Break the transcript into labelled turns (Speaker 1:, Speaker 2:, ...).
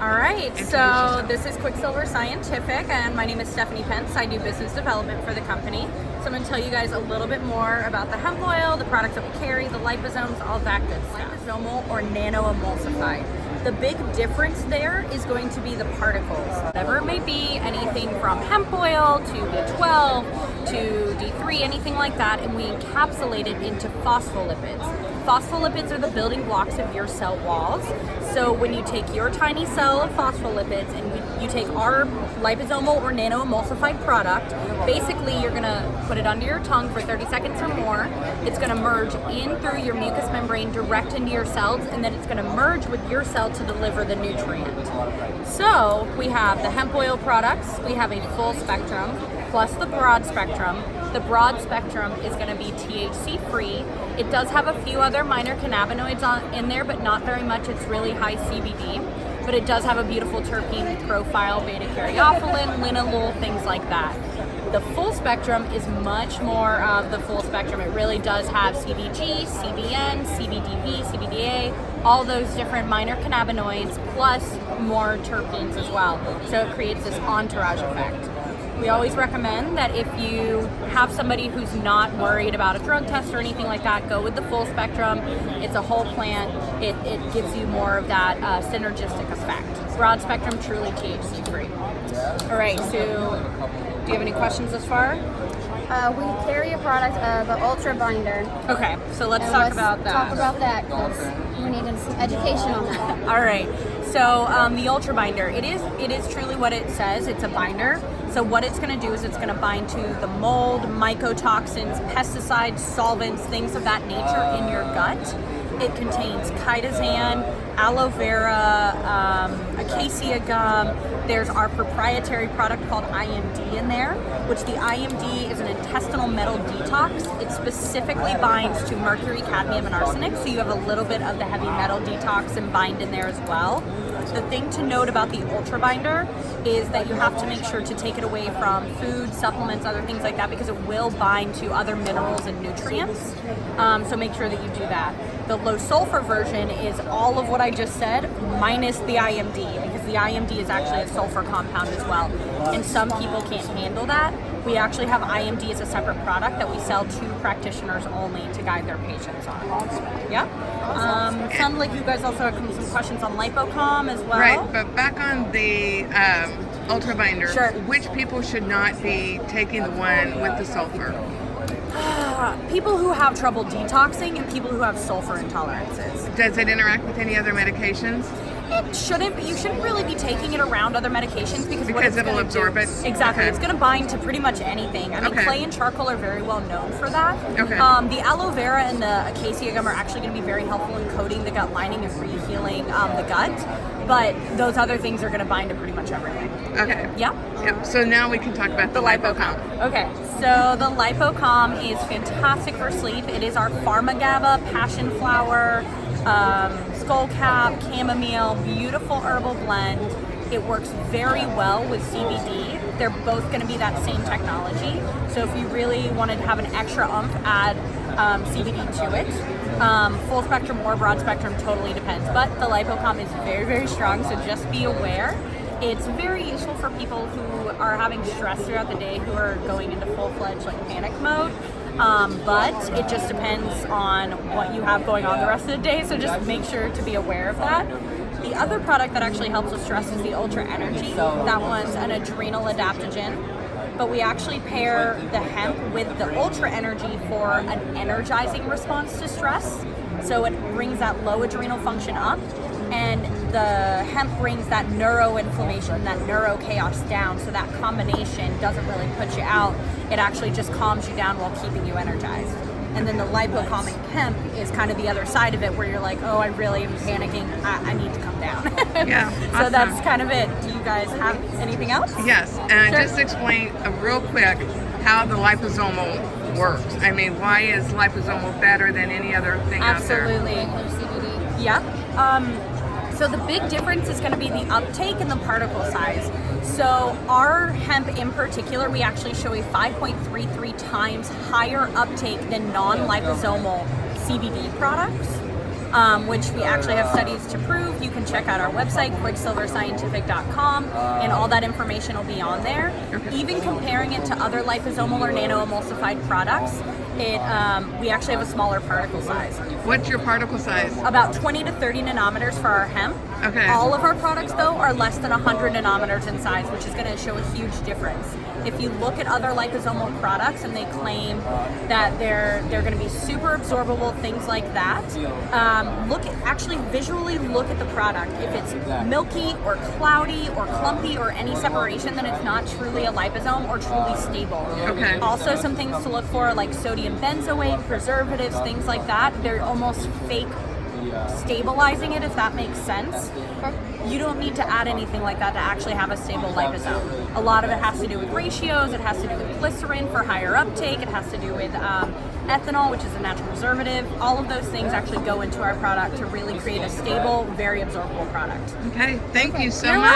Speaker 1: All right, so this is Quicksilver Scientific, and my name is Stephanie Pence. I do business development for the company. So I'm going to tell you guys a little bit more about the hemp oil, the products that we carry, the liposomes, all that good stuff. Liposomal or nano-emulsified. The big difference there is going to be the particles. Whatever it may be, anything from hemp oil to B12 to D3, anything like that, and we encapsulate it into phospholipids. Phospholipids are the building blocks of your cell walls. So when you take your tiny cell of phospholipids and you take our liposomal or nano-emulsified product, basically you're gonna put it under your tongue for 30 seconds or more. It's gonna merge in through your mucous membrane direct into your cells, and then it's gonna merge with your cell to deliver the nutrient. So we have the hemp oil products, we have a full spectrum, plus the broad spectrum. The broad spectrum is going to be THC free. It does have a few other minor cannabinoids in there, but not very much. It's really high CBD, but it does have a beautiful terpene profile, beta-caryophyllene, linalool, things like that. The full spectrum is much more of the full spectrum. It really does have CBG, CBN, CBDV, CBDA, all those different minor cannabinoids, plus more terpenes as well. So it creates this entourage effect. We always recommend that if you have somebody who's not worried about a drug test or anything like that, go with the full spectrum. It's a whole plant. It gives you more of that synergistic effect. Broad spectrum, truly THC free. All right, so do you have any questions thus far?
Speaker 2: We carry a product of an Ultra Binder.
Speaker 1: Okay, so let's talk about that.
Speaker 2: Talk about that because we need some education on that.
Speaker 1: All right, so the Ultra Binder, it is truly what it says. It's a binder. So what it's going to do is it's going to bind to the mold, mycotoxins, pesticides, solvents, things of that nature in your gut. It contains chitosan, aloe vera, acacia gum. There's our proprietary product called IMD in there, which the IMD is an intestinal metal detox. It specifically binds to mercury, cadmium, and arsenic, so you have a little bit of the heavy metal detox and bind in there as well. The thing to note about the Ultra Binder is that you have to make sure to take it away from food, supplements, other things like that, because it will bind to other minerals and nutrients. So make sure that you do that. The low sulfur version is all of what I just said minus the IMD, because the IMD is actually a sulfur compound as well. And some people can't handle that. We actually have IMD as a separate product that we sell to practitioners only to guide their patients on. Yeah. Sounds like you guys also have some questions on LipoCom as well.
Speaker 3: Right, but back on the Ultra Binder,
Speaker 1: Sure.
Speaker 3: Which people should not be taking the one with the sulfur?
Speaker 1: People who have trouble detoxing and people who have sulfur intolerances.
Speaker 3: Does it interact with any other medications?
Speaker 1: It shouldn't, but you shouldn't really be taking it around other medications because
Speaker 3: it'll absorb it?
Speaker 1: Exactly.
Speaker 3: Okay.
Speaker 1: It's going to bind to pretty much anything. I mean,
Speaker 3: Okay.
Speaker 1: clay and charcoal are very well known for that.
Speaker 3: Okay.
Speaker 1: The aloe vera and the acacia gum are actually going to be very helpful in coating the gut lining and re-healing the gut, but those other things are going to bind to pretty much everything.
Speaker 3: Okay.
Speaker 1: Yeah?
Speaker 3: Yep. So now we can talk about the LipoCom.
Speaker 1: Okay, so the LipoCom is fantastic for sleep. It is our Pharma-GABA, passion flower, skullcap, chamomile, beautiful herbal blend. It works very well with CBD. They're both going to be that same technology. So if you really wanted to have an extra oomph, add CBD to it. Full spectrum or broad spectrum totally depends. But the LipoCom is very, very strong, so just be aware. It's very useful for people who are having stress throughout the day, who are going into full-fledged panic mode. But it just depends on what you have going on the rest of the day, so just make sure to be aware of that. The other product that actually helps with stress is the Ultra Energy. That one's an adrenal adaptogen, but we actually pair the hemp with the Ultra Energy for an energizing response to stress. So it brings that low adrenal function up, and the hemp brings that neuroinflammation, that neurochaos down, so that combination doesn't really put you out. It actually just calms you down while keeping you energized. And then the lipocalming hemp is kind of the other side of it, where you're like, oh, I really am panicking, I need to come down.
Speaker 3: Yeah,
Speaker 1: So
Speaker 3: awesome.
Speaker 1: that's kind of it. Do you guys have anything else?
Speaker 3: Yes, and
Speaker 1: Sure.
Speaker 3: just explain real quick how the liposomal works. I mean, why is liposomal better than any other thing out there?
Speaker 1: Absolutely. Yeah. So the big difference is going to be the uptake and the particle size. So our hemp in particular, we actually show a 5.33 times higher uptake than non-liposomal CBD products. which we actually have studies to prove. You can check out our website, quicksilverscientific.com, and all that information will be on there. Even comparing it to other liposomal or nano-emulsified products, we actually have a smaller particle size.
Speaker 3: What's your particle size?
Speaker 1: About 20 to 30 nanometers for our hemp.
Speaker 3: Okay.
Speaker 1: All of our products, though, are less than 100 nanometers in size, which is going to show a huge difference. If you look at other liposomal products and they claim that they're going to be super absorbable, things like that, actually visually look at the product. If it's milky or cloudy or clumpy or any separation, then it's not truly a liposome or truly stable.
Speaker 3: Okay.
Speaker 1: Also, some things to look for, like sodium benzoate, preservatives, things like that. They're almost fake stabilizing it, if that makes sense. You don't need to add anything like that to actually have a stable liposome. A lot of it has to do with ratios, it has to do with glycerin for higher uptake, it has to do with ethanol, which is a natural preservative. All of those things actually go into our product to really create a stable, very absorbable product.
Speaker 3: Okay, thank you so
Speaker 1: You're
Speaker 3: much.